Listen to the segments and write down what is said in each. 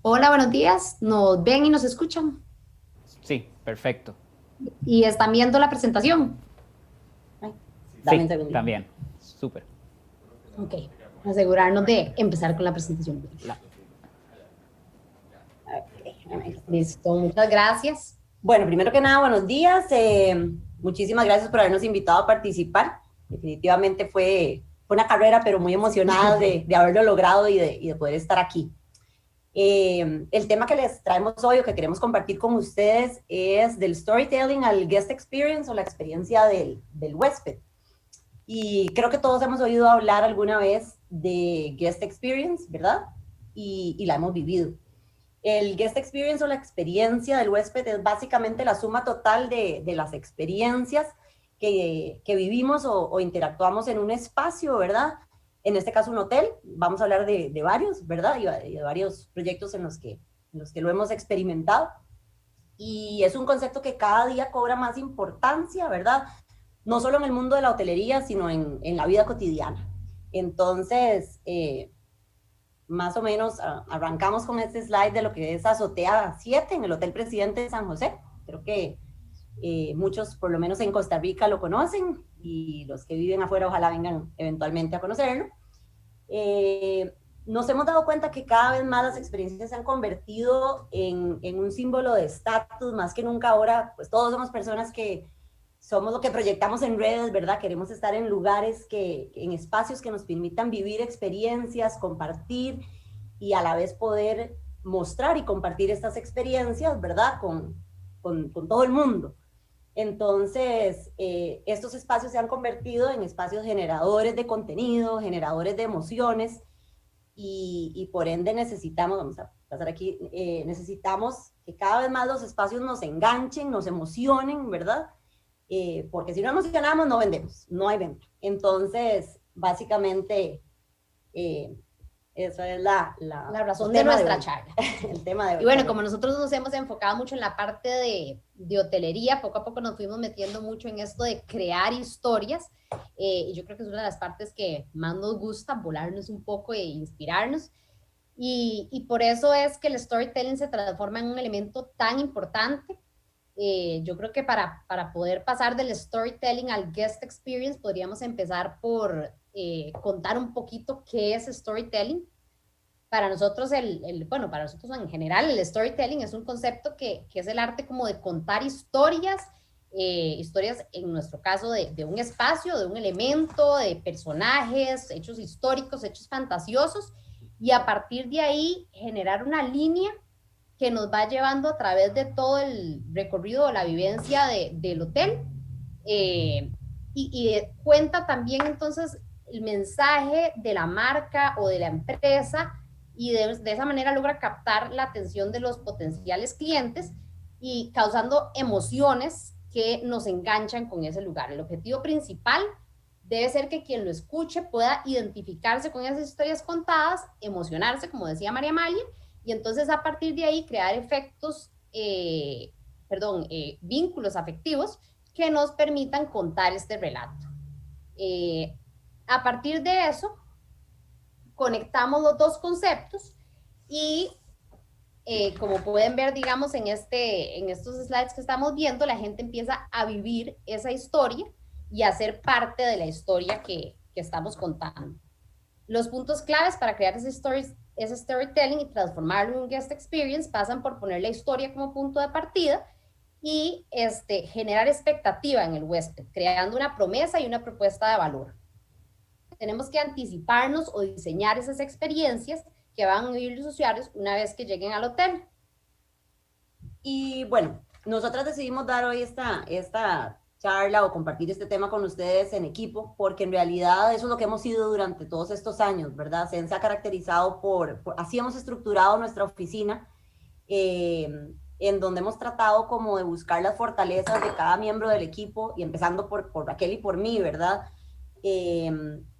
Hola, buenos días. ¿Nos ven y nos escuchan? Sí, perfecto. ¿Y están viendo la presentación? Ay, dame un Sí, segundito. también. Súper. Ok, asegurarnos de empezar con la presentación. La- Ok, Listo, muchas gracias. bueno, primero que nada, buenos días. Muchísimas gracias por habernos invitado a participar. Definitivamente fue una carrera, pero muy emocionada de haberlo logrado y de poder estar aquí. El tema que les traemos hoy o que queremos compartir con ustedes es del storytelling al guest experience o la experiencia del huésped. Y creo que todos hemos oído hablar alguna vez de guest experience, ¿verdad? Y la hemos vivido. El guest experience o la experiencia del huésped es básicamente la suma total de las experiencias que vivimos o interactuamos en un espacio, ¿verdad? En este caso un hotel, vamos a hablar de varios, ¿verdad? Y de varios proyectos en los que lo hemos experimentado. Y es un concepto que cada día cobra más importancia, ¿verdad? No solo en el mundo de la hotelería, sino en la vida cotidiana. Entonces, más o menos arrancamos con este slide de lo que es Azotea 7 en el Hotel Presidente de San José. Creo que muchos, por lo menos en Costa Rica, lo conocen y los que viven afuera ojalá vengan eventualmente a conocerlo. Nos hemos dado cuenta que cada vez más las experiencias se han convertido en un símbolo de estatus, más que nunca ahora, pues todos somos personas que somos lo que proyectamos en redes, ¿verdad? Queremos estar en lugares, en espacios que nos permitan vivir experiencias, compartir y a la vez poder mostrar y compartir estas experiencias, ¿verdad? Con todo el mundo. Entonces, estos espacios se han convertido en espacios generadores de contenido, generadores de emociones y por ende necesitamos, vamos a pasar aquí, necesitamos que cada vez más los espacios nos enganchen, nos emocionen, ¿verdad? Porque si no emocionamos no vendemos, no hay venta. Entonces, básicamente, esa es la razón de nuestra charla. El tema de hoy. Y bueno, como nosotros nos hemos enfocado mucho en la parte de hotelería, poco a poco nos fuimos metiendo mucho en esto de crear historias. Y yo creo que es una de las partes que más nos gusta, volarnos un poco e inspirarnos. Y por eso es que el storytelling se transforma en un elemento tan importante. Yo creo que para poder pasar del storytelling al guest experience, podríamos empezar por contar un poquito qué es storytelling. Para nosotros, bueno, para nosotros en general, el storytelling es un concepto que es el arte como de contar historias, historias en nuestro caso de un espacio, de un elemento, de personajes, hechos históricos, hechos fantasiosos, y a partir de ahí generar una línea que nos va llevando a través de todo el recorrido o la vivencia del hotel, y cuenta también entonces el mensaje de la marca o de la empresa, y de esa manera logra captar la atención de los potenciales clientes y causando emociones que nos enganchan con ese lugar. El objetivo principal debe ser que quien lo escuche pueda identificarse con esas historias contadas, emocionarse, como decía María Amalia, y entonces a partir de ahí crear efectos, vínculos afectivos que nos permitan contar este relato. A partir de eso, conectamos los dos conceptos y como pueden ver, digamos, en estos slides que estamos viendo, la gente empieza a vivir esa historia y a ser parte de la historia que estamos contando. Los puntos claves para crear ese storytelling y transformarlo en un guest experience pasan por poner la historia como punto de partida y generar expectativa en el huésped, creando una promesa y una propuesta de valor. Tenemos que anticiparnos o diseñar esas experiencias que van a vivir los usuarios una vez que lleguen al hotel. Y bueno, nosotras decidimos dar hoy esta charla o compartir este tema con ustedes en equipo, porque en realidad eso es lo que hemos sido durante todos estos años, ¿verdad? Se ha caracterizado así hemos estructurado nuestra oficina, en donde hemos tratado como de buscar las fortalezas de cada miembro del equipo, y empezando por Raquel y por mí, ¿verdad?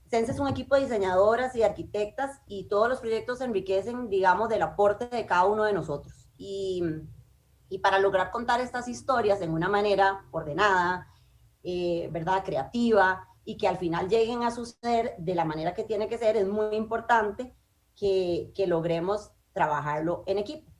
Sense es un equipo de diseñadoras y arquitectas y todos los proyectos se enriquecen, digamos, del aporte de cada uno de nosotros. Y para lograr contar estas historias en una manera ordenada, ¿verdad? Creativa, y que al final lleguen a suceder de la manera que tiene que ser, es muy importante que logremos trabajarlo en equipo.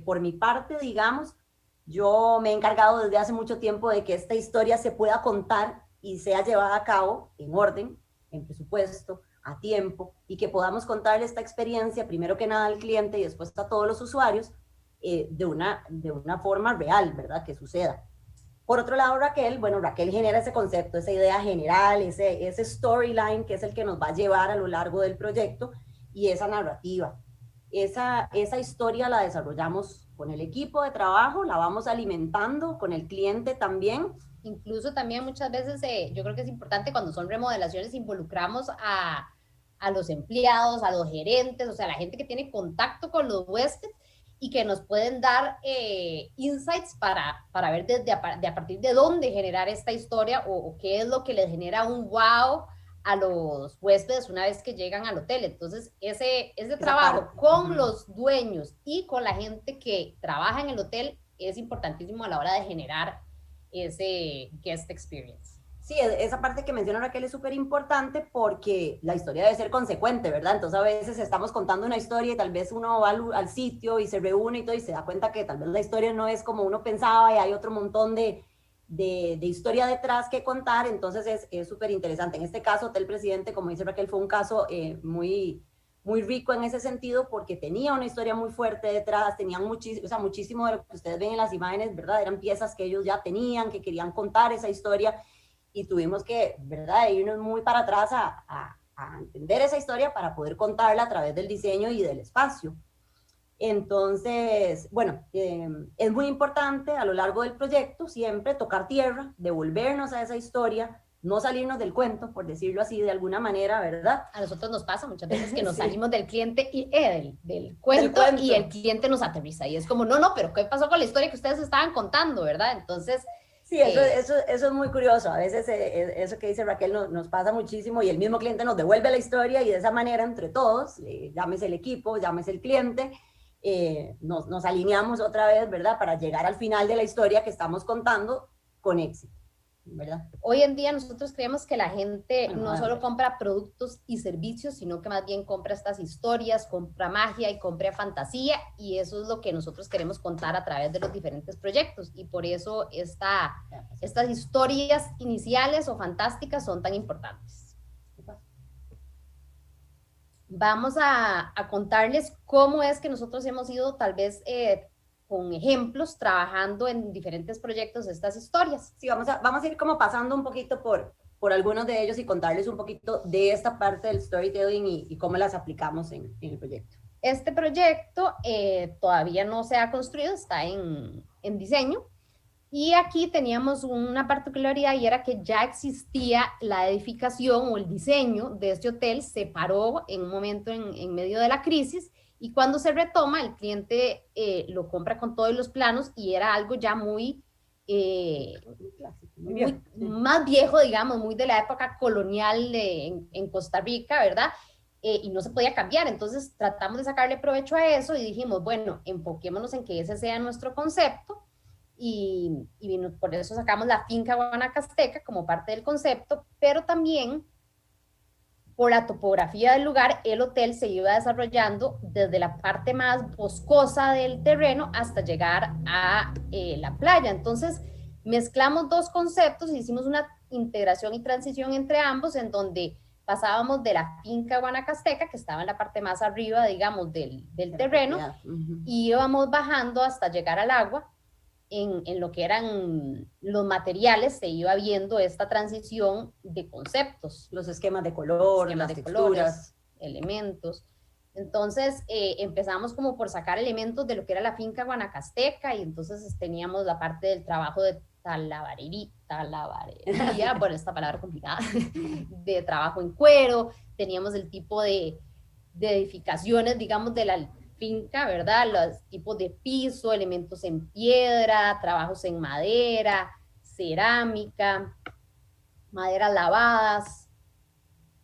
Por mi parte, digamos, yo me he encargado desde hace mucho tiempo de que esta historia se pueda contar y sea llevada a cabo en orden, en presupuesto, a tiempo, y que podamos contarle esta experiencia, primero que nada al cliente y después a todos los usuarios, de una forma real, ¿verdad? Que suceda. Por otro lado, Raquel, bueno, Raquel genera ese concepto, esa idea general, ese storyline que es el que nos va a llevar a lo largo del proyecto y esa narrativa. Esa historia la desarrollamos con el equipo de trabajo, la vamos alimentando con el cliente también. Incluso también muchas veces yo creo que es importante cuando son remodelaciones involucramos a los empleados, a los gerentes, o sea, la gente que tiene contacto con los huéspedes y que nos pueden dar insights para ver a partir de dónde generar esta historia o qué es lo que les genera un wow a los huéspedes una vez que llegan al hotel. Entonces, ese trabajo con los dueños y con la gente que trabaja en el hotel es importantísimo a la hora de generar ese guest experience. Sí, esa parte que menciona Raquel es súper importante porque la historia debe ser consecuente, ¿verdad? Entonces a veces estamos contando una historia y tal vez uno va al sitio y se reúne y todo y se da cuenta que tal vez la historia no es como uno pensaba y hay otro montón de historia detrás que contar, entonces es súper interesante. En este caso, Hotel Presidente, como dice Raquel, fue un caso muy rico en ese sentido porque tenía una historia muy fuerte detrás, tenían muchísimo de lo que ustedes ven en las imágenes, ¿verdad? Eran piezas que ellos ya tenían, que querían contar esa historia y tuvimos que, ¿verdad?, irnos muy para atrás a entender esa historia para poder contarla a través del diseño y del espacio. Entonces, bueno, es muy importante a lo largo del proyecto siempre tocar tierra, devolvernos a esa historia, no salirnos del cuento, por decirlo así de alguna manera, ¿verdad? A nosotros nos pasa muchas veces que nos salimos del cliente y del cuento y el cliente nos aterriza y es como, no, pero ¿qué pasó con la historia que ustedes estaban contando, verdad? Entonces... Sí, eso es muy curioso. A veces eso que dice Raquel nos pasa muchísimo y el mismo cliente nos devuelve la historia y de esa manera entre todos, llámese el equipo, llámese el cliente, nos alineamos otra vez, ¿verdad? Para llegar al final de la historia que estamos contando con éxito, ¿verdad? Hoy en día nosotros creemos que la gente no solo compra productos y servicios, sino que más bien compra estas historias, compra magia y compra fantasía, y eso es lo que nosotros queremos contar a través de los diferentes proyectos, y por eso estas historias iniciales o fantásticas son tan importantes. Vamos a contarles cómo es que nosotros hemos ido tal vez con ejemplos, trabajando en diferentes proyectos estas historias. Sí, vamos a ir como pasando un poquito por algunos de ellos y contarles un poquito de esta parte del storytelling y cómo las aplicamos en el proyecto. Este proyecto todavía no se ha construido, está en diseño, y aquí teníamos una particularidad y era que ya existía la edificación o el diseño de este hotel, se paró en un momento en medio de la crisis, y cuando se retoma, el cliente lo compra con todos los planos y era algo ya muy más viejo, digamos, muy de la época colonial en Costa Rica, ¿verdad? Y no se podía cambiar. Entonces tratamos de sacarle provecho a eso y dijimos, bueno, enfoquémonos en que ese sea nuestro concepto y por eso sacamos la finca Guanacasteca como parte del concepto, pero también por la topografía del lugar, el hotel se iba desarrollando desde la parte más boscosa del terreno hasta llegar a la playa. Entonces, mezclamos dos conceptos y hicimos una integración y transición entre ambos, en donde pasábamos de la finca Guanacasteca, que estaba en la parte más arriba, digamos, del terreno, y íbamos bajando hasta llegar al agua. En lo que eran los materiales se iba viendo esta transición de conceptos. Los esquemas de color, las texturas. Colores, elementos. Entonces empezamos como por sacar elementos de lo que era la finca Guanacasteca y entonces teníamos la parte del trabajo de talabarería, bueno, esta palabra complicada, de trabajo en cuero, teníamos el tipo de edificaciones, digamos, de la finca, ¿verdad? Los tipos de piso, elementos en piedra, trabajos en madera, cerámica, maderas lavadas.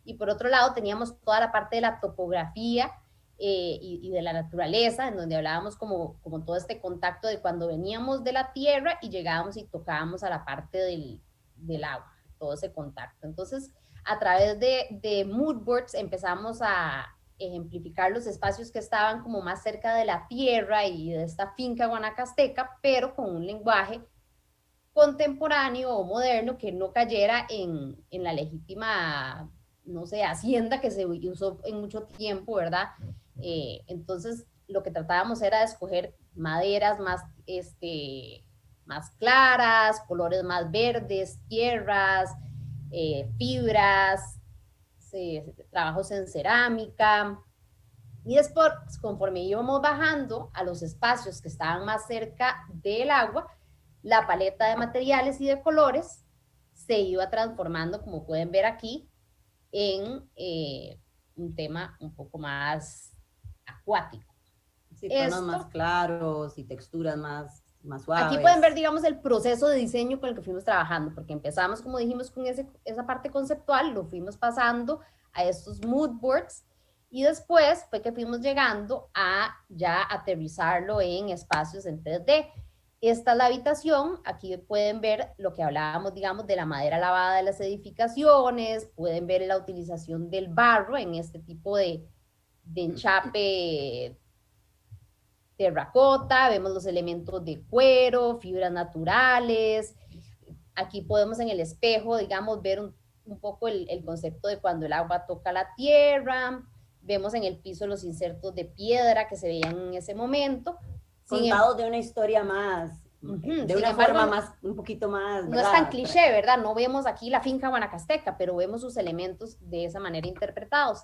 Y por otro lado teníamos toda la parte de la topografía y de la naturaleza, en donde hablábamos como todo este contacto de cuando veníamos de la tierra y llegábamos y tocábamos a la parte del agua, todo ese contacto. Entonces, a través de mood boards empezamos a ejemplificar los espacios que estaban como más cerca de la tierra y de esta finca guanacasteca, pero con un lenguaje contemporáneo o moderno que no cayera en la legítima, no sé, hacienda que se usó en mucho tiempo, ¿verdad? Entonces, lo que tratábamos era de escoger maderas más, más claras, colores más verdes, tierras, fibras, trabajos en cerámica. Y después, conforme íbamos bajando a los espacios que estaban más cerca del agua, la paleta de materiales y de colores se iba transformando, como pueden ver aquí, en un tema un poco más acuático. Sí, tonos más claros y texturas más suaves. Aquí pueden ver, digamos, el proceso de diseño con el que fuimos trabajando, porque empezamos, como dijimos, con esa parte conceptual, lo fuimos pasando a estos mood boards, y después fue que fuimos llegando a ya aterrizarlo en espacios en 3D. Esta es la habitación, aquí pueden ver lo que hablábamos, digamos, de la madera lavada de las edificaciones, pueden ver la utilización del barro en este tipo de enchape terracota, vemos los elementos de cuero, fibras naturales. Aquí podemos en el espejo, digamos, ver un poco el concepto de cuando el agua toca la tierra. Vemos en el piso los insertos de piedra que se veían en ese momento. Contados de una historia más, de una forma más, un poquito más, ¿verdad? No es tan cliché, ¿verdad? No vemos aquí la finca guanacasteca, pero vemos sus elementos de esa manera interpretados.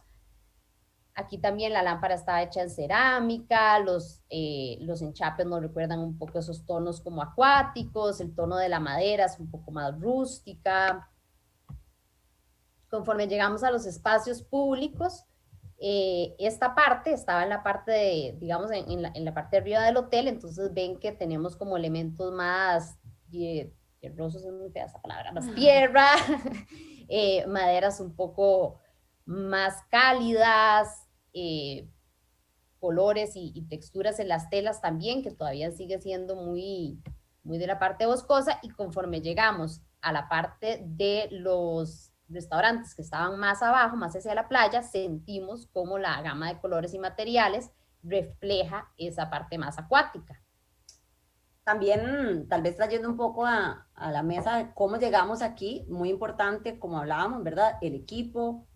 Aquí también la lámpara está hecha en cerámica, los enchapes nos recuerdan un poco esos tonos como acuáticos, el tono de la madera es un poco más rústica. Conforme llegamos a los espacios públicos, esta parte estaba en la parte de, digamos, en la parte de arriba del hotel, entonces ven que tenemos como elementos más tierrosos, es muy fea esa palabra, más tierra, maderas un poco más cálidas, colores y texturas en las telas también, que todavía sigue siendo muy de la parte boscosa, y conforme llegamos a la parte de los restaurantes que estaban más abajo, más hacia la playa, sentimos como la gama de colores y materiales refleja esa parte más acuática. También, tal vez trayendo un poco a la mesa cómo llegamos aquí, muy importante, como hablábamos, ¿verdad? El equipo,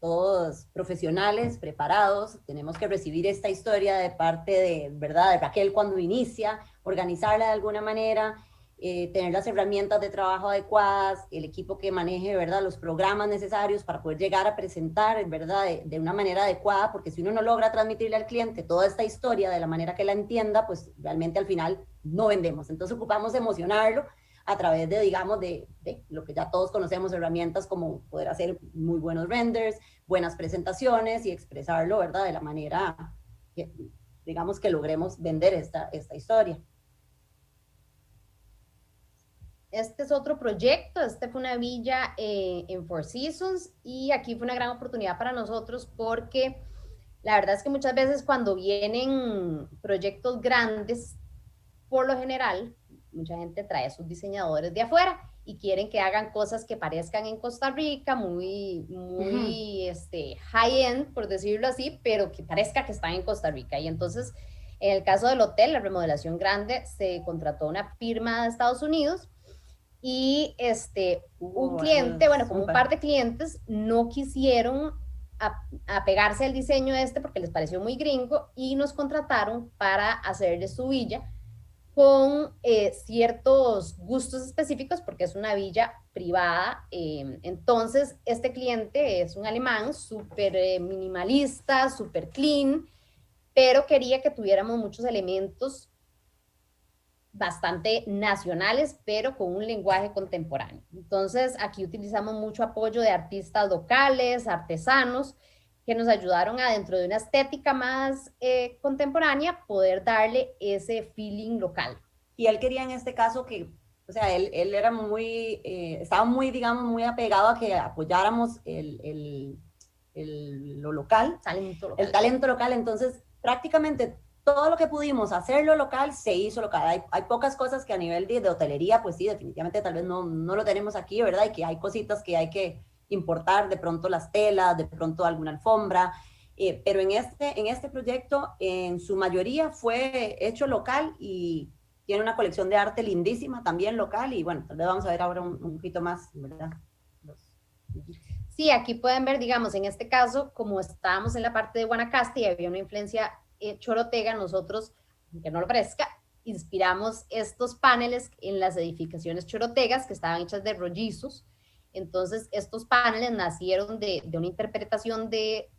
todos profesionales, preparados, tenemos que recibir esta historia de parte de, ¿verdad?, de Raquel cuando inicia, organizarla de alguna manera, tener las herramientas de trabajo adecuadas, el equipo que maneje, ¿verdad?, los programas necesarios para poder llegar a presentar, ¿verdad?, de una manera adecuada, porque si uno no logra transmitirle al cliente toda esta historia de la manera que la entienda, pues realmente al final no vendemos. Entonces ocupamos emocionarlo a través de, digamos, de lo que ya todos conocemos, herramientas como poder hacer muy buenos renders, buenas presentaciones y expresarlo, ¿verdad?, de la manera que, digamos, que logremos vender esta historia. Este es otro proyecto, este fue una villa en Four Seasons, y aquí fue una gran oportunidad para nosotros porque la verdad es que muchas veces cuando vienen proyectos grandes, por lo general, mucha gente trae a sus diseñadores de afuera y quieren que hagan cosas que parezcan en Costa Rica, muy high-end, por decirlo así, pero que parezca que están en Costa Rica. Y entonces, en el caso del hotel, la remodelación grande, se contrató una firma de Estados Unidos, y un cliente, bueno, como un par de clientes, no quisieron apegarse al diseño porque les pareció muy gringo, y nos contrataron para hacerle su villa con ciertos gustos específicos, porque es una villa privada. Entonces, este cliente es un alemán súper minimalista, súper clean, pero quería que tuviéramos muchos elementos bastante nacionales, pero con un lenguaje contemporáneo. Entonces, aquí utilizamos mucho apoyo de artistas locales, artesanos, que nos ayudaron a, dentro de una estética más contemporánea, poder darle ese feeling local. Y él quería en este caso que, o sea, él era muy, estaba muy, digamos, muy apegado a que apoyáramos lo local, el talento local. Entonces, prácticamente todo lo que pudimos hacerlo local, se hizo local. Hay pocas cosas que a nivel de hotelería, pues sí, definitivamente tal vez no lo tenemos aquí, ¿verdad? Y que hay cositas que hay que importar, de pronto las telas, de pronto alguna alfombra, pero en este proyecto, en su mayoría fue hecho local y tiene una colección de arte lindísima, también local, y bueno, tal vez vamos a ver ahora un poquito más, ¿verdad? Sí, aquí pueden ver, digamos, en este caso, como estábamos en la parte de Guanacaste y había una influencia chorotega, nosotros, aunque no lo parezca, inspiramos estos paneles en las edificaciones chorotegas que estaban hechas de rollizos. Entonces, estos paneles nacieron de una interpretación de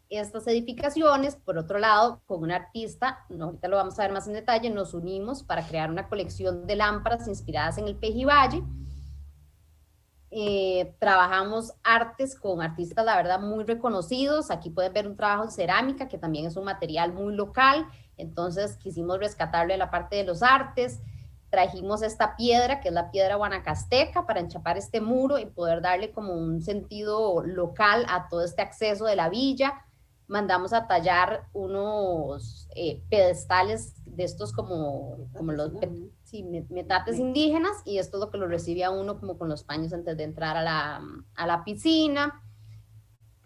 estas edificaciones. Por otro lado, con un artista, ahorita lo vamos a ver más en detalle, nos unimos para crear una colección de lámparas inspiradas en el Pejivalle. Trabajamos artes con artistas, la verdad, muy reconocidos. Aquí pueden ver un trabajo en cerámica, que también es un material muy local. Entonces quisimos rescatarle la parte de los artes. Trajimos esta piedra, que es la piedra guanacasteca, para enchapar este muro y poder darle como un sentido local a todo este acceso de la villa. Mandamos a tallar unos pedestales de estos como los metates indígenas, y esto es lo que lo recibía uno como con los paños antes de entrar a la piscina.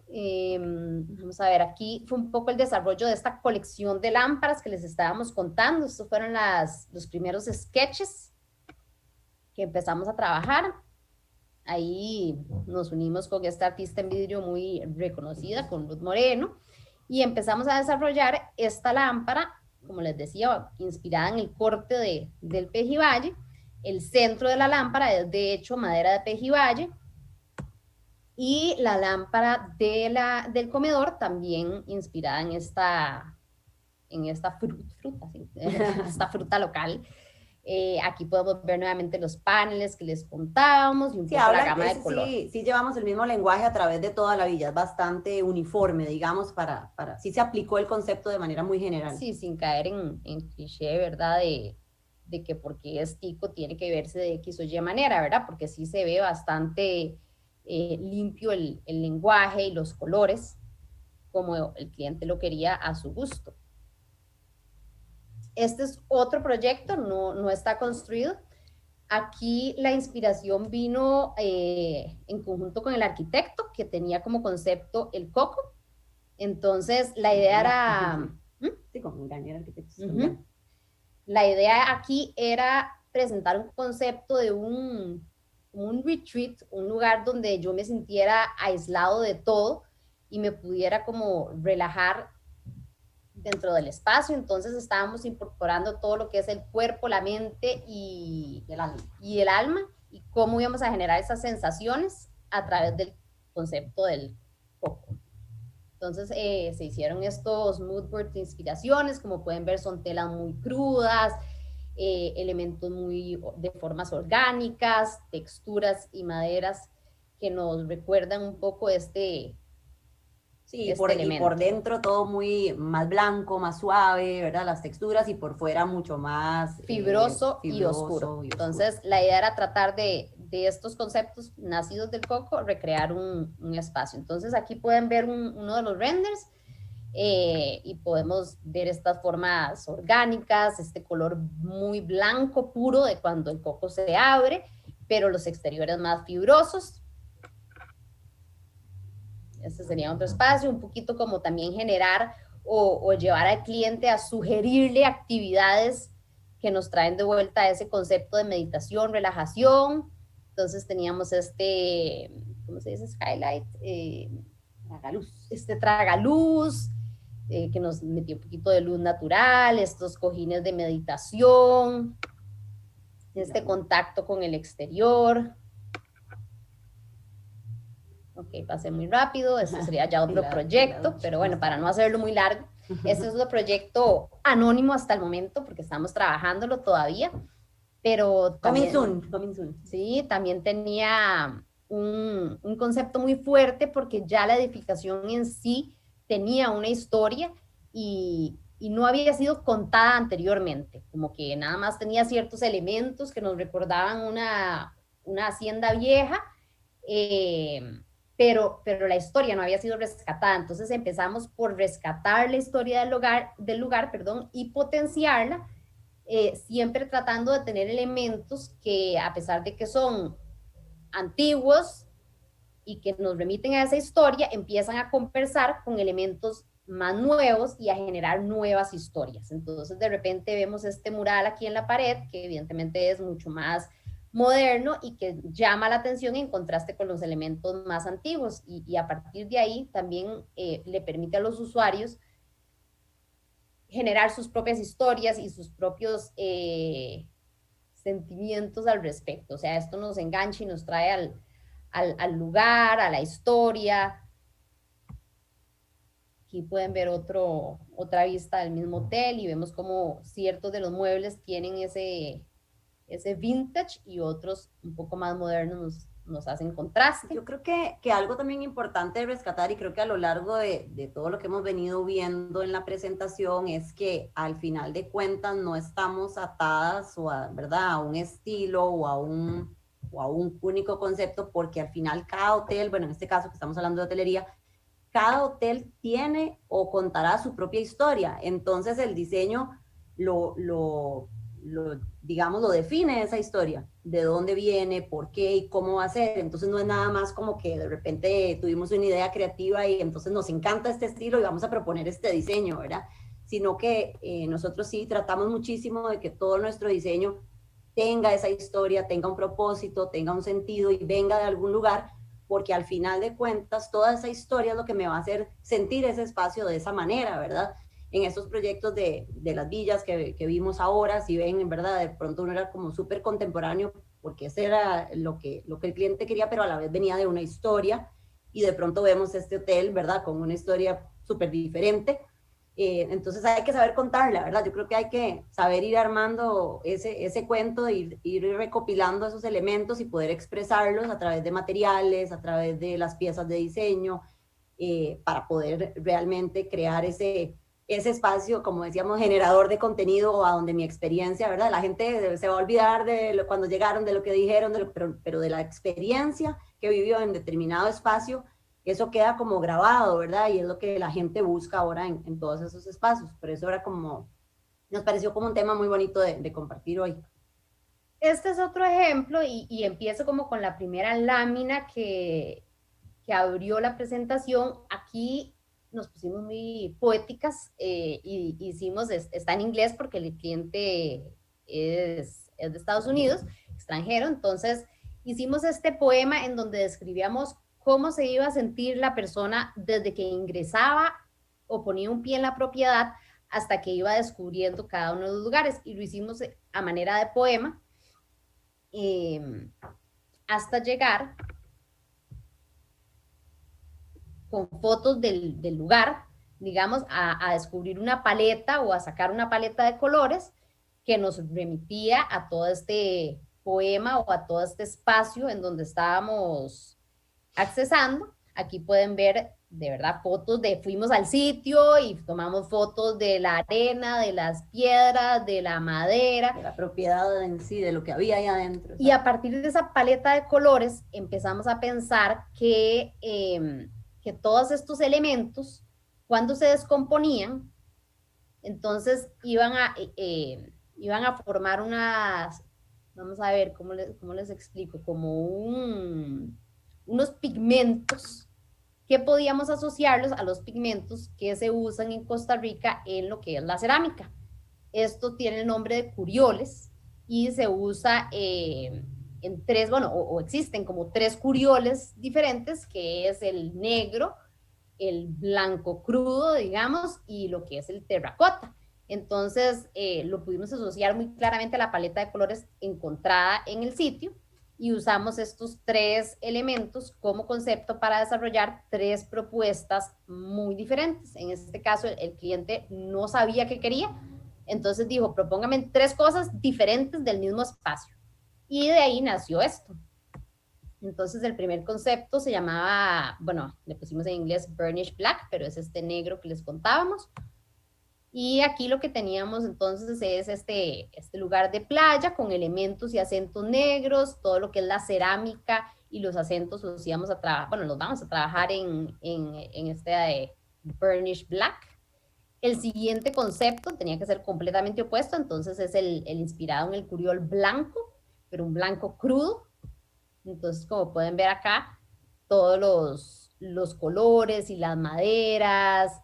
Vamos a ver, aquí fue un poco el desarrollo de esta colección de lámparas que les estábamos contando. Estos fueron los primeros sketches que empezamos a trabajar. Ahí nos unimos con esta artista en vidrio muy reconocida, con Ruth Moreno, y empezamos a desarrollar esta lámpara, como les decía, inspirada en el corte del Pejivalle. El centro de la lámpara es de hecho madera de Pejivalle, y la lámpara del comedor también inspirada en esta fruta, ¿sí? Esta fruta local. Aquí podemos ver nuevamente los paneles que les contábamos y un poco la gama de color. Sí, llevamos el mismo lenguaje a través de toda la villa, es bastante uniforme, digamos, sí se aplicó el concepto de manera muy general. Sí, sin caer en cliché, ¿verdad? De que porque es tico tiene que verse de X o Y manera, ¿verdad? Porque sí se ve bastante limpio el lenguaje y los colores, como el cliente lo quería a su gusto. Este es otro proyecto, no está construido. Aquí la inspiración vino en conjunto con el arquitecto, que tenía como concepto el coco. Entonces, la idea era... Sí, como un gran arquitecto. La idea aquí era presentar un concepto de un retreat, un lugar donde yo me sintiera aislado de todo y me pudiera como relajar dentro del espacio. Entonces estábamos incorporando todo lo que es el cuerpo, la mente y el alma, y cómo íbamos a generar esas sensaciones a través del concepto del coco. Entonces se hicieron estos mood boards de inspiraciones, como pueden ver son telas muy crudas, elementos de formas orgánicas, texturas y maderas que nos recuerdan un poco Sí, y por dentro todo muy más blanco, más suave, ¿verdad? Las texturas, y por fuera mucho más fibroso y oscuro. Entonces, la idea era tratar de estos conceptos nacidos del coco, recrear un espacio. Entonces, aquí pueden ver uno de los renders y podemos ver estas formas orgánicas, este color muy blanco, puro de cuando el coco se abre, pero los exteriores más fibrosos. Este sería otro espacio, un poquito como también generar o llevar al cliente a sugerirle actividades que nos traen de vuelta a ese concepto de meditación, relajación. Entonces teníamos ¿cómo se dice? Skylight. Tragaluz. Tragaluz, que nos metió un poquito de luz natural, estos cojines de meditación, contacto con el exterior. Ok, pasé muy rápido, este sería ya otro proyecto, pero bueno, para no hacerlo muy largo, este es un proyecto anónimo hasta el momento, porque estamos trabajándolo todavía, pero también, coming soon. Sí, también tenía un concepto muy fuerte, porque ya la edificación en sí tenía una historia y no había sido contada anteriormente, como que nada más tenía ciertos elementos que nos recordaban una hacienda vieja, pero la historia no había sido rescatada. Entonces empezamos por rescatar la historia del lugar, y potenciarla, siempre tratando de tener elementos que, a pesar de que son antiguos y que nos remiten a esa historia, empiezan a conversar con elementos más nuevos y a generar nuevas historias. Entonces de repente vemos este mural aquí en la pared, que evidentemente es mucho más moderno y que llama la atención en contraste con los elementos más antiguos, y a partir de ahí también le permite a los usuarios generar sus propias historias y sus propios sentimientos al respecto. O sea, esto nos engancha y nos trae al lugar, a la historia. Aquí pueden ver otra vista del mismo hotel y vemos como ciertos de los muebles tienen ese vintage y otros un poco más modernos nos hacen contraste. Yo creo que algo también importante de rescatar, y creo que a lo largo de todo lo que hemos venido viendo en la presentación, es que al final de cuentas no estamos atadas ¿verdad? A un estilo o a un único concepto, porque al final cada hotel, bueno, en este caso que estamos hablando de hotelería, cada hotel tiene o contará su propia historia. Entonces el diseño digamos, lo define esa historia, de dónde viene, por qué y cómo va a ser. Entonces no es nada más como que de repente tuvimos una idea creativa y entonces nos encanta este estilo y vamos a proponer este diseño, ¿verdad? Sino que nosotros sí tratamos muchísimo de que todo nuestro diseño tenga esa historia, tenga un propósito, tenga un sentido y venga de algún lugar, porque al final de cuentas toda esa historia es lo que me va a hacer sentir ese espacio de esa manera, ¿verdad? En estos proyectos de las villas que vimos ahora, si ven, en verdad, de pronto uno era como súper contemporáneo, porque ese era lo que el cliente quería, pero a la vez venía de una historia, y de pronto vemos este hotel, ¿verdad?, con una historia súper diferente. Entonces hay que saber contarla, ¿verdad? Yo creo que hay que saber ir armando ese cuento, ir recopilando esos elementos y poder expresarlos a través de materiales, a través de las piezas de diseño, para poder realmente crear ese espacio, como decíamos, generador de contenido, a donde mi experiencia, ¿verdad? La gente se va a olvidar cuando llegaron, de lo que dijeron, pero de la experiencia que vivió en determinado espacio, eso queda como grabado, ¿verdad? Y es lo que la gente busca ahora en todos esos espacios. Por eso nos pareció como un tema muy bonito de compartir hoy. Este es otro ejemplo y empiezo como con la primera lámina que abrió la presentación. Aquí nos pusimos muy poéticas y hicimos, está en inglés porque el cliente es de Estados Unidos, extranjero, entonces hicimos este poema en donde describíamos cómo se iba a sentir la persona desde que ingresaba o ponía un pie en la propiedad hasta que iba descubriendo cada uno de los lugares, y lo hicimos a manera de poema hasta llegar con fotos del lugar, digamos, a descubrir una paleta o a sacar una paleta de colores que nos remitía a todo este poema o a todo este espacio en donde estábamos accesando. Aquí pueden ver de verdad fotos fuimos al sitio y tomamos fotos de la arena, de las piedras, de la madera. De la propiedad en sí, de lo que había ahí adentro. Y a partir de esa paleta de colores empezamos a pensar que todos estos elementos, cuando se descomponían, entonces iban a formar unas, vamos a ver cómo les explico, como unos pigmentos que podíamos asociarlos a los pigmentos que se usan en Costa Rica en lo que es la cerámica. Esto tiene el nombre de curioles y se usa en tres, bueno, o existen como tres curioles diferentes, que es el negro, el blanco crudo, digamos, y lo que es el terracota. Entonces, lo pudimos asociar muy claramente a la paleta de colores encontrada en el sitio, y usamos estos tres elementos como concepto para desarrollar tres propuestas muy diferentes. En este caso, el cliente no sabía qué quería, entonces dijo, propóngame tres cosas diferentes del mismo espacio. Y de ahí nació esto. Entonces, el primer concepto se llamaba, bueno, le pusimos en inglés Burnished Black, pero es este negro que les contábamos. Y aquí lo que teníamos entonces es este lugar de playa con elementos y acentos negros, todo lo que es la cerámica y los acentos los íbamos a trabajar, bueno, los vamos a trabajar en este Burnished Black. El siguiente concepto tenía que ser completamente opuesto, entonces es el inspirado en el curiol blanco, pero un blanco crudo. Entonces, como pueden ver acá, todos los colores y las maderas,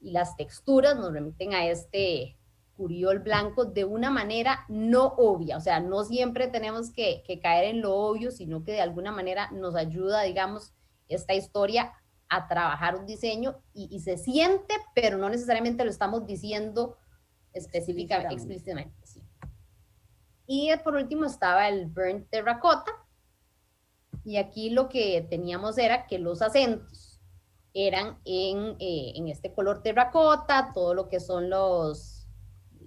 y las texturas nos remiten a este curiol blanco de una manera no obvia, o sea, no siempre tenemos que caer en lo obvio, sino que de alguna manera nos ayuda, digamos, esta historia a trabajar un diseño y se siente, pero no necesariamente lo estamos diciendo específicamente, explícitamente. Sí. Y por último estaba el burnt terracota, y aquí lo que teníamos era que los acentos eran en este color terracota, todo lo que son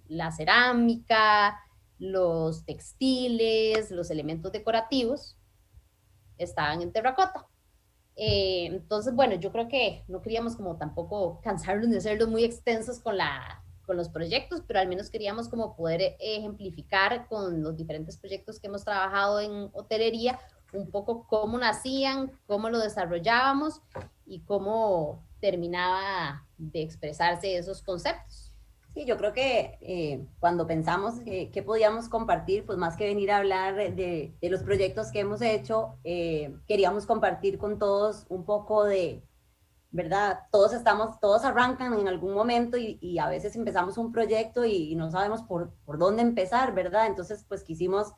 la cerámica, los textiles, los elementos decorativos, estaban en terracota. Entonces, bueno, yo creo que no queríamos como tampoco cansarnos de hacerlos muy extensos con los proyectos, pero al menos queríamos como poder ejemplificar con los diferentes proyectos que hemos trabajado en hotelería, un poco cómo nacían, cómo lo desarrollábamos y cómo terminaba de expresarse esos conceptos. Sí, yo creo que cuando pensamos qué podíamos compartir, pues más que venir a hablar de los proyectos que hemos hecho, queríamos compartir con todos un poco de, ¿verdad? Todos arrancan en algún momento y a veces empezamos un proyecto y no sabemos por dónde empezar, ¿verdad? Entonces, pues quisimos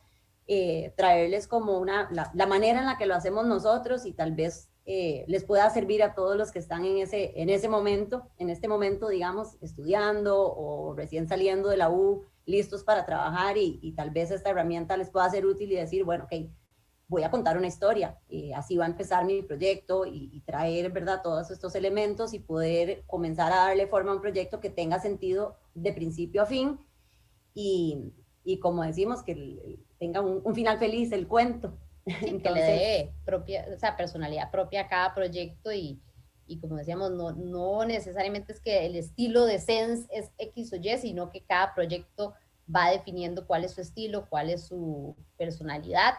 traerles como la manera en la que lo hacemos nosotros y tal vez les pueda servir a todos los que están en este momento, digamos, estudiando o recién saliendo de la U, listos para trabajar y tal vez esta herramienta les pueda ser útil y decir, bueno, ok, voy a contar una historia, así va a empezar mi proyecto y traer, ¿verdad?, todos estos elementos y poder comenzar a darle forma a un proyecto que tenga sentido de principio a fin y como decimos, que tenga un final feliz el cuento. Sí, entonces, que le dé personalidad propia a cada proyecto y como decíamos, no necesariamente es que el estilo de Sense es X o Y, sino que cada proyecto va definiendo cuál es su estilo, cuál es su personalidad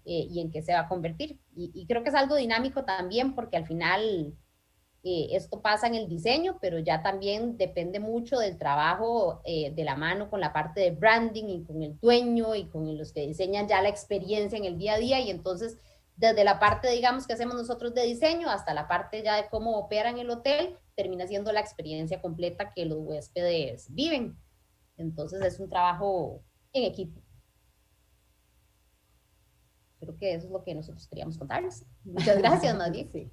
y en qué se va a convertir. Y creo que es algo dinámico también porque al final esto pasa en el diseño, pero ya también depende mucho del trabajo de la mano con la parte de branding y con el dueño y con los que diseñan ya la experiencia en el día a día. Y entonces, desde la parte, digamos, que hacemos nosotros de diseño hasta la parte ya de cómo operan el hotel, termina siendo la experiencia completa que los huéspedes viven. Entonces, es un trabajo en equipo. Creo que eso es lo que nosotros queríamos contarles. Muchas gracias, más bien. Sí.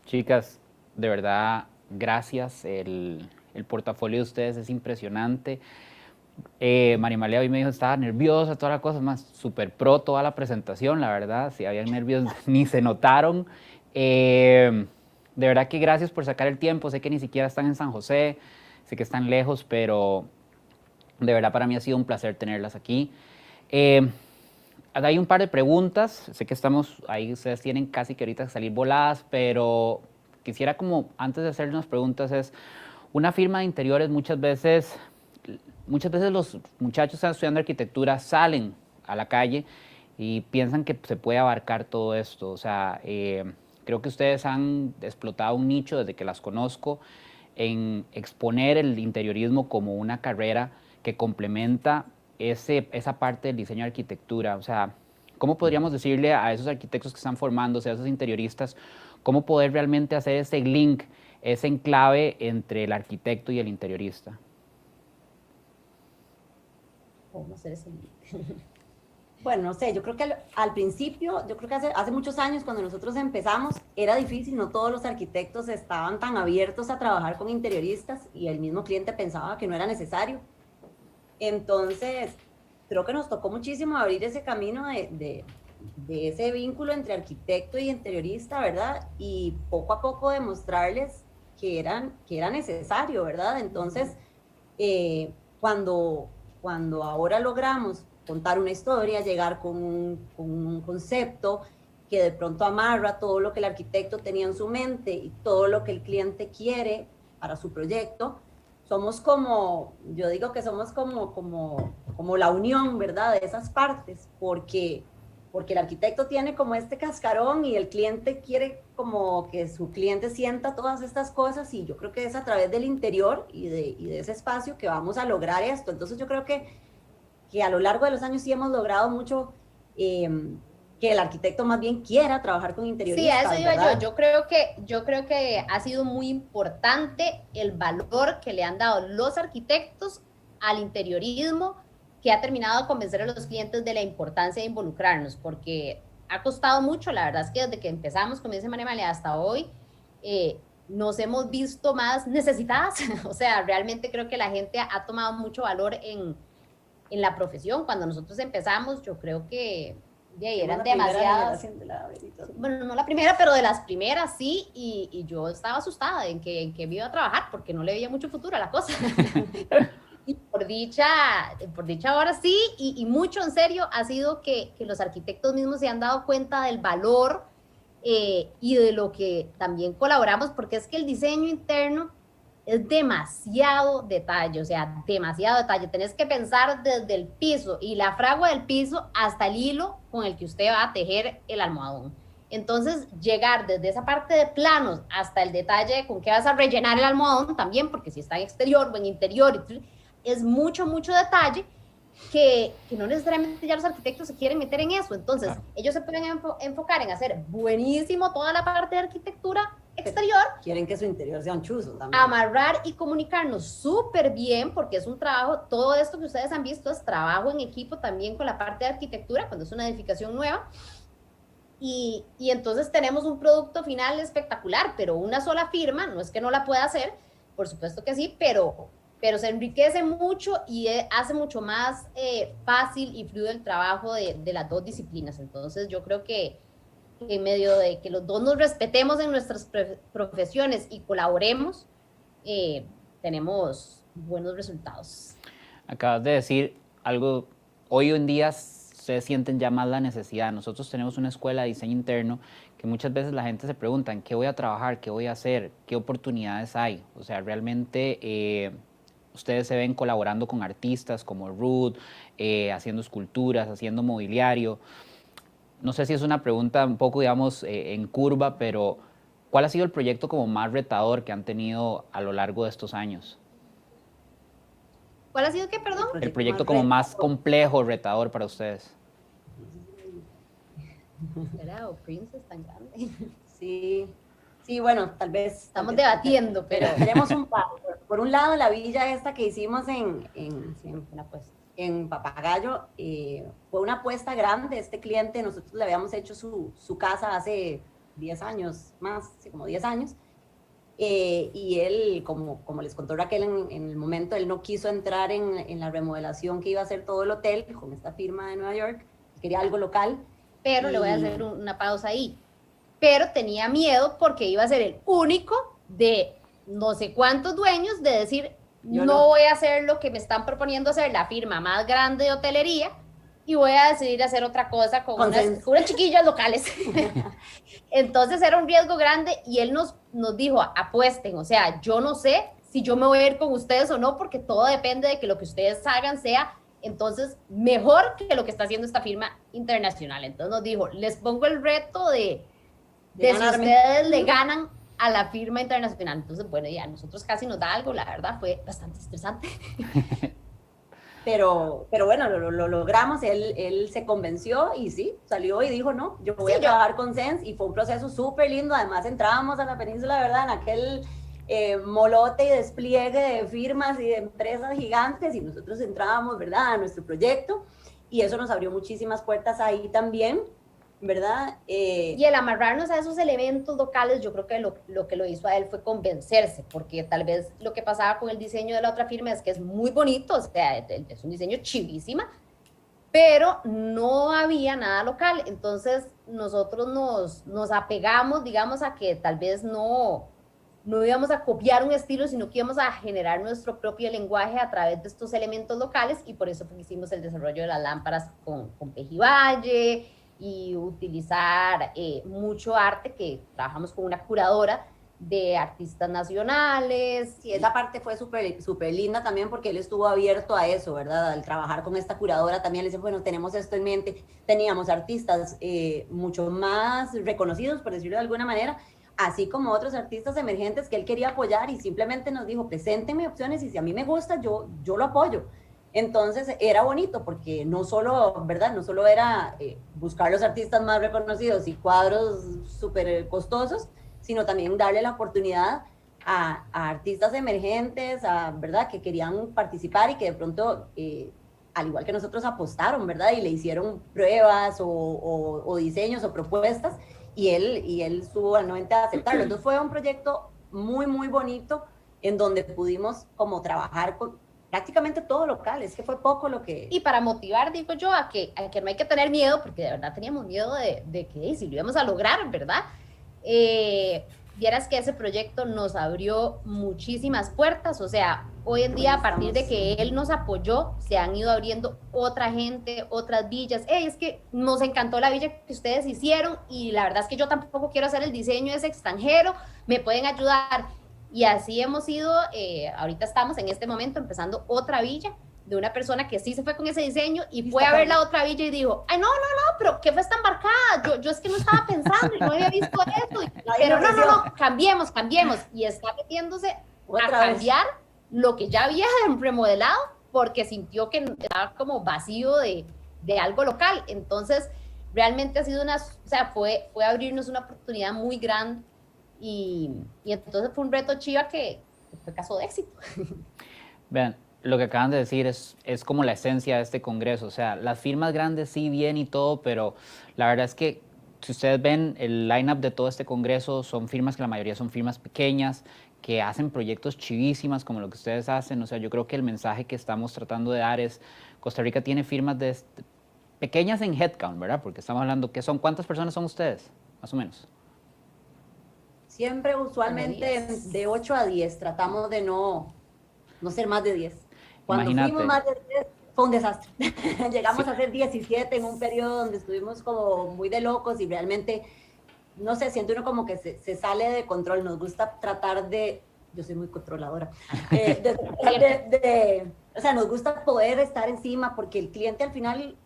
Chicas, de verdad, gracias. El portafolio de ustedes es impresionante. Marimalea hoy me dijo estaba nerviosa, toda la cosa, más súper pro toda la presentación, la verdad. Si había nervios ni se notaron. De verdad que gracias por sacar el tiempo. Sé que ni siquiera están en San José, sé que están lejos, pero de verdad para mí ha sido un placer tenerlas aquí. Hay un par de preguntas, sé que estamos ahí, ustedes tienen casi que ahorita salir voladas, pero quisiera como antes de hacer unas preguntas es, una firma de interiores muchas veces los muchachos que están estudiando arquitectura salen a la calle y piensan que se puede abarcar todo esto, o sea, creo que ustedes han explotado un nicho desde que las conozco en exponer el interiorismo como una carrera que complementa esa parte del diseño de arquitectura. O sea, ¿cómo podríamos decirle a esos arquitectos que están formándose, a esos interioristas, cómo poder realmente hacer ese link, ese enclave entre el arquitecto y el interiorista? ¿Cómo hacer ese link? Bueno, no sé, yo creo que al principio, yo creo que hace muchos años cuando nosotros empezamos, era difícil, no todos los arquitectos estaban tan abiertos a trabajar con interioristas y el mismo cliente pensaba que no era necesario. Entonces, creo que nos tocó muchísimo abrir ese camino de ese vínculo entre arquitecto y interiorista, ¿verdad? Y poco a poco demostrarles que era necesario, ¿verdad? Entonces, cuando ahora logramos contar una historia, llegar con un concepto que de pronto amarra todo lo que el arquitecto tenía en su mente y todo lo que el cliente quiere para su proyecto, somos como, yo digo que somos como la unión, ¿verdad?, de esas partes, porque porque el arquitecto tiene como este cascarón y el cliente quiere como que su cliente sienta todas estas cosas, y yo creo que es a través del interior y de ese espacio que vamos a lograr esto. Entonces yo creo que a lo largo de los años sí hemos logrado mucho, que el arquitecto más bien quiera trabajar con interioristas. Sí, a eso iba ¿verdad? yo creo que ha sido muy importante el valor que le han dado los arquitectos al interiorismo, que ha terminado de convencer a los clientes de la importancia de involucrarnos, porque ha costado mucho. La verdad es que desde que empezamos, como dice María Amalia, hasta hoy, nos hemos visto más necesitadas. O sea, realmente creo que la gente ha tomado mucho valor en la profesión. Cuando nosotros empezamos, yo creo que eran demasiadas. Bueno, no la primera, pero de las primeras sí, y yo estaba asustada en que me iba a trabajar, porque no le veía mucho futuro a la cosa. Y por dicha ahora sí, y mucho en serio, ha sido que los arquitectos mismos se han dado cuenta del valor, y de lo que también colaboramos, porque es que el diseño interno es demasiado detalle, o sea, demasiado detalle. Tenés que pensar desde el piso y la fragua del piso hasta el hilo con el que usted va a tejer el almohadón. Entonces, llegar desde esa parte de planos hasta el detalle con qué vas a rellenar el almohadón también, porque si está en exterior o en interior, es mucho, mucho detalle que no necesariamente ya los arquitectos se quieren meter en eso. Entonces, claro, ellos se pueden enfocar en hacer buenísimo toda la parte de arquitectura exterior. Quieren que su interior sea un chuzo también. Amarrar y comunicarnos súper bien, porque es un trabajo, todo esto que ustedes han visto es trabajo en equipo también con la parte de arquitectura, cuando es una edificación nueva. Y entonces tenemos un producto final espectacular, pero una sola firma, no es que no la pueda hacer, por supuesto que sí, pero se enriquece mucho y hace mucho más fácil y fluido el trabajo de las dos disciplinas. Entonces yo creo que en medio de que los dos nos respetemos en nuestras profesiones y colaboremos, tenemos buenos resultados. Acabas de decir algo, hoy en día ustedes sienten ya más la necesidad. Nosotros tenemos una escuela de diseño interno que muchas veces la gente se pregunta, ¿en qué voy a trabajar? ¿Qué voy a hacer? ¿Qué oportunidades hay? O sea, realmente ustedes se ven colaborando con artistas como Ruth, haciendo esculturas, haciendo mobiliario. No sé si es una pregunta un poco, digamos, en curva, pero ¿cuál ha sido el proyecto como más retador que han tenido a lo largo de estos años? ¿Cuál ha sido qué, perdón? El proyecto como más complejo, retador para ustedes. ¿Era o Princess tan grande? Sí, bueno, tal vez... Estamos debatiendo, pero... Tenemos un par. Por un lado, la villa esta que hicimos en Papagayo, fue una apuesta grande. Este cliente, nosotros le habíamos hecho su casa hace 10 años, más, sí, como 10 años, y él, como les contó Raquel en el momento, él no quiso entrar en la remodelación que iba a hacer todo el hotel con esta firma de Nueva York, quería algo local. Pero le voy a hacer una pausa ahí. Pero tenía miedo porque iba a ser el único de no sé cuántos dueños de decir, no voy a hacer lo que me están proponiendo hacer la firma más grande de hotelería y voy a decidir hacer otra cosa con unas chiquillas locales. Entonces era un riesgo grande y él nos dijo, apuesten, o sea, yo no sé si yo me voy a ir con ustedes o no, porque todo depende de que lo que ustedes hagan sea entonces mejor que lo que está haciendo esta firma internacional. Entonces nos dijo, les pongo el reto de si ustedes le ganan a la firma internacional. Entonces, bueno, ya nosotros casi nos da algo, la verdad fue bastante estresante. Pero bueno, lo logramos, él se convenció y sí, salió y dijo, no, yo voy a trabajar con Sense, y fue un proceso súper lindo. Además entrábamos a la península, ¿verdad?, en aquel molote y despliegue de firmas y de empresas gigantes, y nosotros entrábamos, ¿verdad?, a nuestro proyecto, y eso nos abrió muchísimas puertas ahí también, ¿verdad? Y el amarrarnos a esos elementos locales, yo creo que lo que lo hizo a él fue convencerse, porque tal vez lo que pasaba con el diseño de la otra firma es que es muy bonito, o sea, es un diseño chivísima, pero no había nada local. Entonces nosotros nos apegamos, digamos, a que tal vez no íbamos a copiar un estilo, sino que íbamos a generar nuestro propio lenguaje a través de estos elementos locales, y por eso hicimos el desarrollo de las lámparas con Pejivalle, y utilizar mucho arte, que trabajamos con una curadora de artistas nacionales. Y esa parte fue súper linda también porque él estuvo abierto a eso, ¿verdad? Al trabajar con esta curadora también le dice, bueno, tenemos esto en mente. Teníamos artistas mucho más reconocidos, por decirlo de alguna manera, así como otros artistas emergentes que él quería apoyar y simplemente nos dijo, preséntenme opciones y si a mí me gusta, yo lo apoyo. Entonces era bonito porque no solo, ¿verdad? No solo era buscar los artistas más reconocidos y cuadros súper costosos, sino también darle la oportunidad a artistas emergentes, ¿verdad? Que querían participar y que de pronto, al igual que nosotros, apostaron, ¿verdad? Y le hicieron pruebas o diseños o propuestas y él estuvo anuente a aceptarlo. Entonces fue un proyecto muy, muy bonito en donde pudimos como trabajar con prácticamente todo local, es que fue poco lo que... Y para motivar, digo yo, a que no hay que tener miedo, porque de verdad teníamos miedo de que si lo íbamos a lograr, ¿verdad? Vieras que ese proyecto nos abrió muchísimas puertas, o sea, hoy en día a partir de que él nos apoyó, se han ido abriendo otra gente, otras villas. Es que nos encantó la villa que ustedes hicieron y la verdad es que yo tampoco quiero hacer el diseño ese extranjero, me pueden ayudar. Y así hemos ido, ahorita estamos en este momento empezando otra villa de una persona que sí se fue con ese diseño y fue a ver la otra villa y dijo, ay, no, pero ¿qué fue esta embarcada? Yo es que no estaba pensando y no había visto esto. Pero no, cambiemos. Y está metiéndose a cambiar lo que ya había remodelado porque sintió que estaba como vacío de algo local. Entonces, realmente ha sido fue abrirnos una oportunidad muy grande y entonces fue un reto chiva que fue caso de éxito. Vean, lo que acaban de decir es como la esencia de este congreso. O sea, las firmas grandes sí, bien y todo, pero la verdad es que si ustedes ven el line-up de todo este congreso, son firmas que la mayoría son firmas pequeñas, que hacen proyectos chivísimas como lo que ustedes hacen. O sea, yo creo que el mensaje que estamos tratando de dar es, Costa Rica tiene firmas pequeñas en headcount, ¿verdad? Porque estamos hablando, ¿cuántas personas son ustedes? Más o menos. Siempre, usualmente, de 8 a 10, tratamos de no ser más de 10. Cuando fuimos más de 10, fue un desastre. Llegamos a ser 17 en un periodo donde estuvimos como muy de locos y realmente, no sé, siente uno como que se sale de control. Nos gusta tratar de, yo soy muy controladora, o sea, nos gusta poder estar encima porque el cliente al final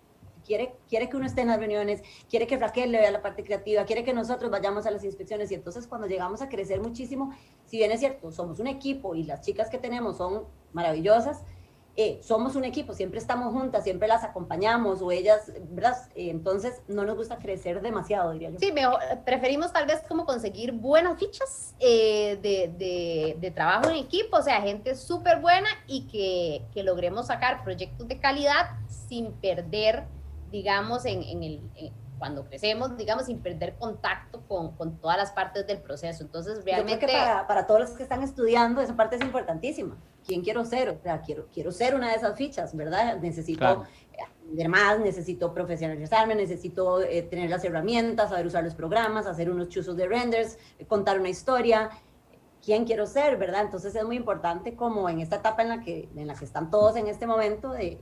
quiere que uno esté en las reuniones, quiere que Raquel le vea la parte creativa, quiere que nosotros vayamos a las inspecciones y entonces cuando llegamos a crecer muchísimo, si bien es cierto, somos un equipo y las chicas que tenemos son maravillosas, somos un equipo, siempre estamos juntas, siempre las acompañamos o ellas, ¿verdad? Entonces no nos gusta crecer demasiado, diría yo. Sí, preferimos tal vez como conseguir buenas fichas de trabajo en equipo, o sea, gente súper buena y que logremos sacar proyectos de calidad sin perder, digamos, cuando crecemos, digamos, sin perder contacto con todas las partes del proceso. Entonces, realmente... Yo creo que para todos los que están estudiando, esa parte es importantísima. ¿Quién quiero ser? O sea, quiero ser una de esas fichas, ¿verdad? Necesito aprender más, necesito profesionalizarme, necesito tener las herramientas, saber usar los programas, hacer unos chuzos de renders, contar una historia. ¿Quién quiero ser, verdad? Entonces es muy importante como en esta etapa en la que están todos en este momento de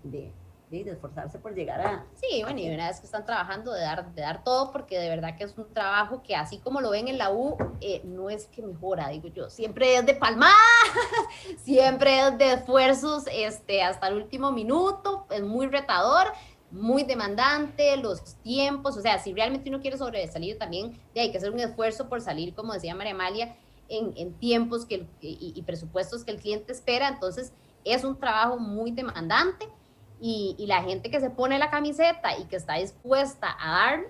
esforzarse por llegar a... Sí, bueno, y una vez que están trabajando, de dar todo, porque de verdad que es un trabajo que así como lo ven en la U, no es que mejora, digo yo, siempre es de palmadas, siempre es de esfuerzos hasta el último minuto, es muy retador, muy demandante, los tiempos, o sea, si realmente uno quiere sobresalir también, hay que hacer un esfuerzo por salir, como decía María Amalia, en tiempos y presupuestos que el cliente espera, entonces es un trabajo muy demandante. Y la gente que se pone la camiseta y que está dispuesta a dar,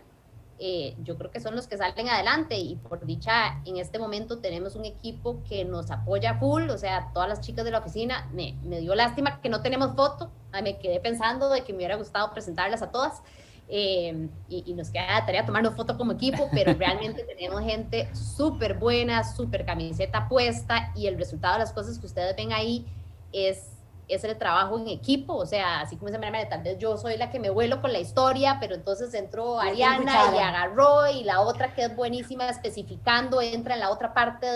yo creo que son los que salen adelante y por dicha en este momento tenemos un equipo que nos apoya full, o sea, todas las chicas de la oficina, me dio lástima que no tenemos foto, me quedé pensando de que me hubiera gustado presentarlas a todas y nos queda de tarea tomarnos foto como equipo, pero realmente tenemos gente súper buena, súper camiseta puesta y el resultado de las cosas que ustedes ven ahí es el trabajo en equipo, o sea, así como dice María María, tal vez yo soy la que me vuelo con la historia, pero entonces entró Ariana y agarró, y la otra que es buenísima especificando, entra en la otra parte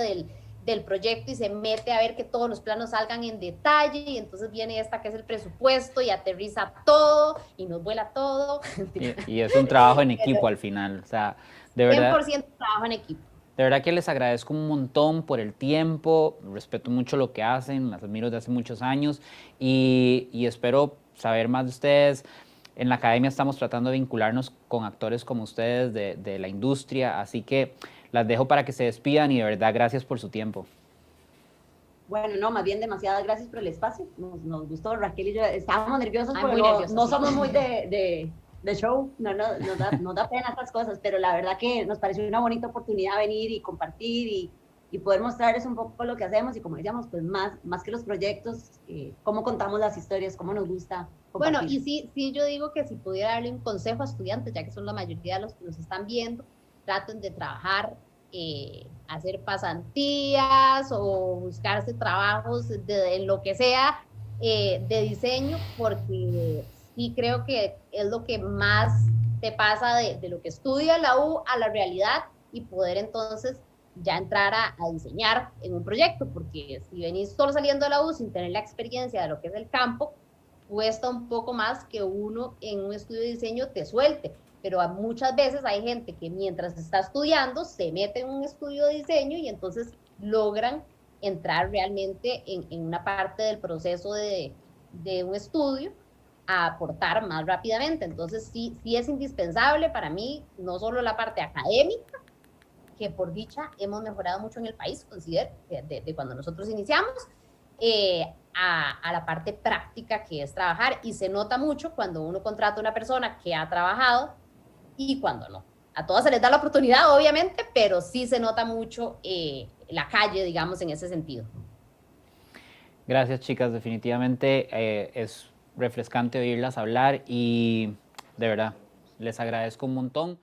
del proyecto y se mete a ver que todos los planos salgan en detalle, y entonces viene esta que es el presupuesto y aterriza todo, y nos vuela todo. Y es un trabajo en equipo al final, o sea, de verdad. 100% trabajo en equipo. De verdad que les agradezco un montón por el tiempo, respeto mucho lo que hacen, las admiro desde hace muchos años y espero saber más de ustedes. En la academia estamos tratando de vincularnos con actores como ustedes de la industria, así que las dejo para que se despidan y de verdad gracias por su tiempo. Bueno, no, más bien demasiadas gracias por el espacio. Nos gustó, Raquel y yo estábamos nerviosos Ay, porque muy nerviosos, no sí. somos muy de show, nos da pena estas cosas, pero la verdad que nos pareció una bonita oportunidad venir y compartir y poder mostrarles un poco lo que hacemos y como decíamos, pues más que los proyectos, cómo contamos las historias, cómo nos gusta compartir. Bueno, y sí, yo digo que si pudiera darle un consejo a estudiantes, ya que son la mayoría de los que nos están viendo, traten de trabajar, hacer pasantías o buscarse trabajos en lo que sea de diseño, porque sí creo que es lo que más te pasa de lo que estudia la U a la realidad y poder entonces ya entrar a diseñar en un proyecto, porque si venís solo saliendo de la U sin tener la experiencia de lo que es el campo, cuesta un poco más que uno en un estudio de diseño te suelte, pero muchas veces hay gente que mientras está estudiando se mete en un estudio de diseño y entonces logran entrar realmente en una parte del proceso de un estudio a aportar más rápidamente. Entonces sí es indispensable para mí, no solo la parte académica, que por dicha hemos mejorado mucho en el país, considero, de cuando nosotros iniciamos, a la parte práctica que es trabajar y se nota mucho cuando uno contrata a una persona que ha trabajado y cuando no. A todas se les da la oportunidad, obviamente, pero sí se nota mucho la calle, digamos, en ese sentido. Gracias, chicas, definitivamente es refrescante oírlas hablar y de verdad les agradezco un montón.